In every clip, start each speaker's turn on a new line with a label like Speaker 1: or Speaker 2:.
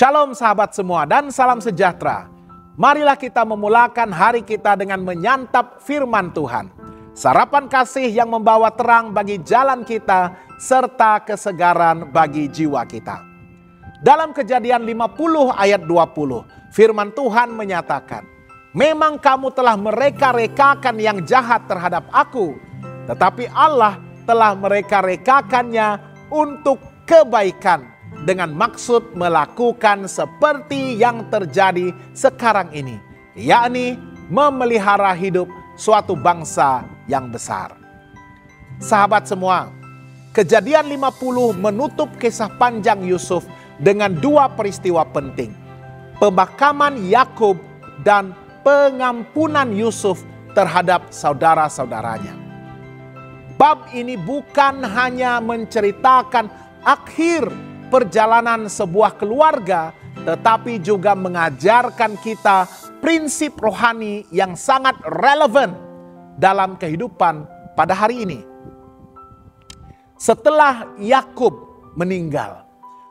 Speaker 1: Shalom sahabat semua dan salam sejahtera. Marilah kita memulakan hari kita dengan menyantap firman Tuhan. Sarapan kasih yang membawa terang bagi jalan kita serta kesegaran bagi jiwa kita. Dalam Kejadian 50 ayat 20, firman Tuhan menyatakan, "Memang kamu telah mereka-rekakan yang jahat terhadap aku, tetapi Allah telah mereka-rekakannya untuk kebaikan, dengan maksud melakukan seperti yang terjadi sekarang ini, yakni memelihara hidup suatu bangsa yang besar." Sahabat semua, Kejadian 50 menutup kisah panjang Yusuf dengan dua peristiwa penting: pemakaman Yakub dan pengampunan Yusuf terhadap saudara-saudaranya. Bab ini bukan hanya menceritakan akhir perjalanan sebuah keluarga, tetapi juga mengajarkan kita prinsip rohani yang sangat relevan dalam kehidupan pada hari ini. Setelah Yakub meninggal,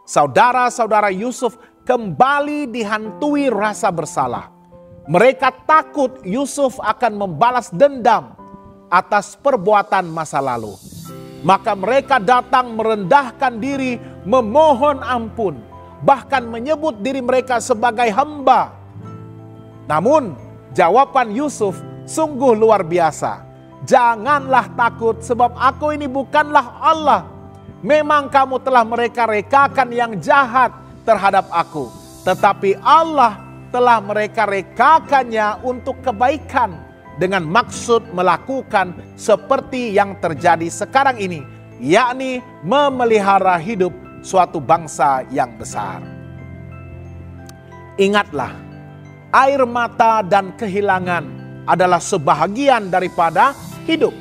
Speaker 1: saudara-saudara Yusuf kembali dihantui rasa bersalah. Mereka takut Yusuf akan membalas dendam atas perbuatan masa lalu. Maka mereka datang merendahkan diri, memohon ampun, bahkan menyebut diri mereka sebagai hamba. Namun jawaban Yusuf sungguh luar biasa. "Janganlah takut, sebab aku ini bukanlah Allah. Memang kamu telah mereka-rekakan yang jahat terhadap aku, tetapi Allah telah mereka-rekakannya untuk kebaikan, dengan maksud melakukan seperti yang terjadi sekarang ini, yakni memelihara hidup suatu bangsa yang besar." Ingatlah, air mata dan kehilangan adalah sebahagian daripada hidup.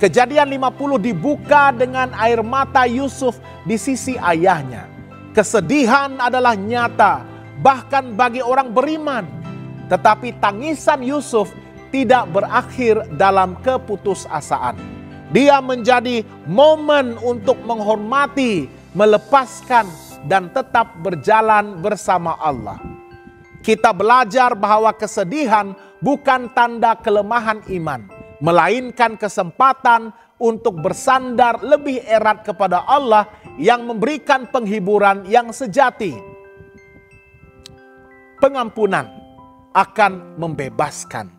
Speaker 1: Kejadian 50 dibuka dengan air mata Yusuf di sisi ayahnya. Kesedihan adalah nyata, bahkan bagi orang beriman. Tetapi tangisan Yusuf tidak berakhir dalam keputusasaan. Dia menjadi momen untuk menghormati, melepaskan, dan tetap berjalan bersama Allah. Kita belajar bahwa kesedihan bukan tanda kelemahan iman, melainkan kesempatan untuk bersandar lebih erat kepada Allah yang memberikan penghiburan yang sejati. Pengampunan akan membebaskan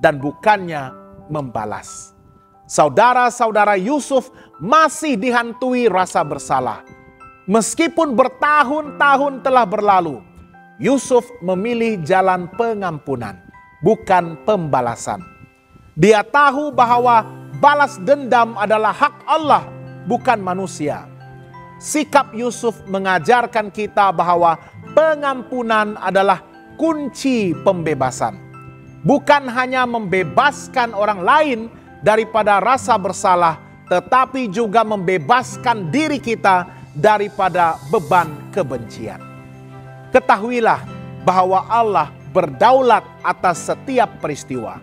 Speaker 1: dan bukannya membalas. Saudara-saudara Yusuf masih dihantui rasa bersalah. Meskipun bertahun-tahun telah berlalu, Yusuf memilih jalan pengampunan, bukan pembalasan. Dia tahu bahwa balas dendam adalah hak Allah, bukan manusia. Sikap Yusuf mengajarkan kita bahwa pengampunan adalah kunci pembebasan. Bukan hanya membebaskan orang lain daripada rasa bersalah, tetapi juga membebaskan diri kita daripada beban kebencian. Ketahuilah bahwa Allah berdaulat atas setiap peristiwa.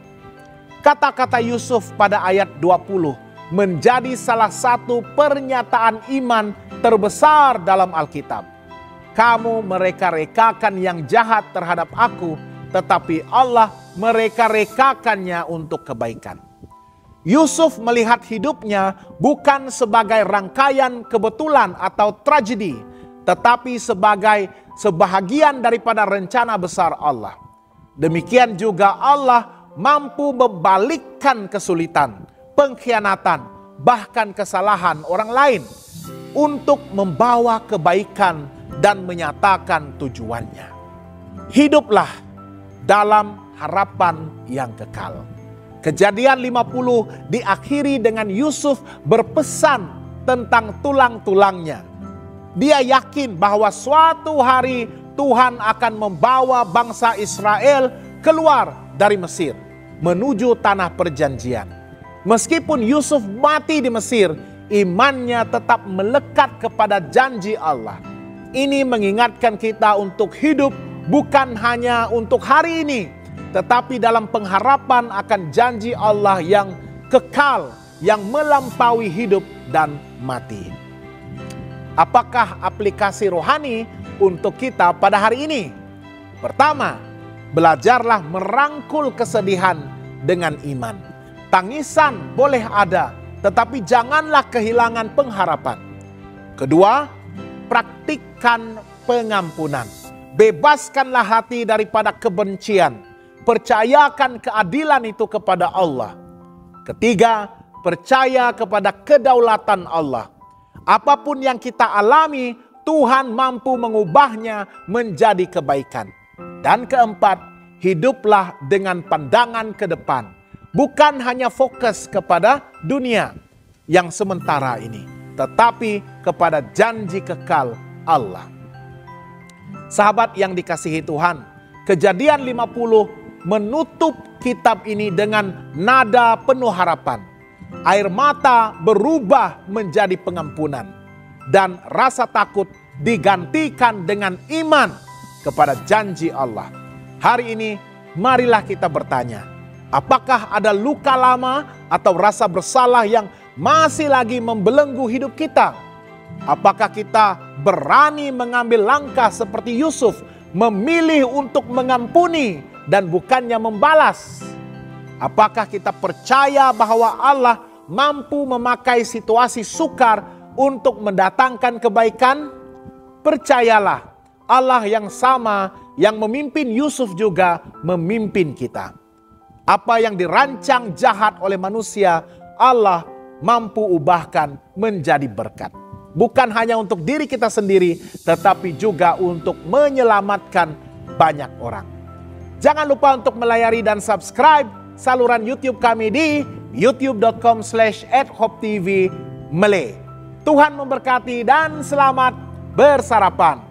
Speaker 1: Kata-kata Yusuf pada ayat 20 menjadi salah satu pernyataan iman terbesar dalam Alkitab. "Kamu mereka-rekakan yang jahat terhadap aku, tetapi Allah mereka-rekakannya untuk kebaikan." Yusuf melihat hidupnya bukan sebagai rangkaian kebetulan atau tragedi, tetapi sebagai sebahagian daripada rencana besar Allah. Demikian juga Allah mampu membalikkan kesulitan, pengkhianatan, bahkan kesalahan orang lain untuk membawa kebaikan dan menyatakan tujuannya. Hiduplah dalam harapan yang kekal. Kejadian 50 diakhiri dengan Yusuf berpesan tentang tulang-tulangnya. Dia yakin bahwa suatu hari Tuhan akan membawa bangsa Israel keluar dari Mesir menuju tanah perjanjian. Meskipun Yusuf mati di Mesir, imannya tetap melekat kepada janji Allah. Ini mengingatkan kita untuk hidup bukan hanya untuk hari ini, tetapi dalam pengharapan akan janji Allah yang kekal, yang melampaui hidup dan mati. Apakah aplikasi rohani untuk kita pada hari ini. Pertama, belajarlah merangkul kesedihan dengan iman. Tangisan boleh ada, tetapi janganlah kehilangan pengharapan. Kedua, praktikkan pengampunan. Bebaskanlah hati daripada kebencian. Percayakan keadilan itu kepada Allah. Ketiga, percaya kepada kedaulatan Allah. Apapun yang kita alami, Tuhan mampu mengubahnya menjadi kebaikan. Dan keempat, hiduplah dengan pandangan ke depan. Bukan hanya fokus kepada dunia yang sementara ini, tetapi kepada janji kekal Allah. Sahabat yang dikasihi Tuhan, Kejadian 50 menutup kitab ini dengan nada penuh harapan. Air mata berubah menjadi pengampunan. Dan rasa takut digantikan dengan iman kepada janji Allah. Hari ini marilah kita bertanya, apakah ada luka lama atau rasa bersalah yang masih lagi membelenggu hidup kita? Apakah kita berani mengambil langkah seperti Yusuf, memilih untuk mengampuni dan bukannya membalas? Apakah kita percaya bahwa Allah mampu memakai situasi sukar untuk mendatangkan kebaikan? Percayalah, Allah yang sama yang memimpin Yusuf juga memimpin kita. Apa yang dirancang jahat oleh manusia, Allah mampu ubahkan menjadi berkat. Bukan hanya untuk diri kita sendiri, tetapi juga untuk menyelamatkan banyak orang. Jangan lupa untuk melayari dan subscribe saluran YouTube kami di youtube.com/@hopetv Malay. Tuhan memberkati dan selamat bersarapan.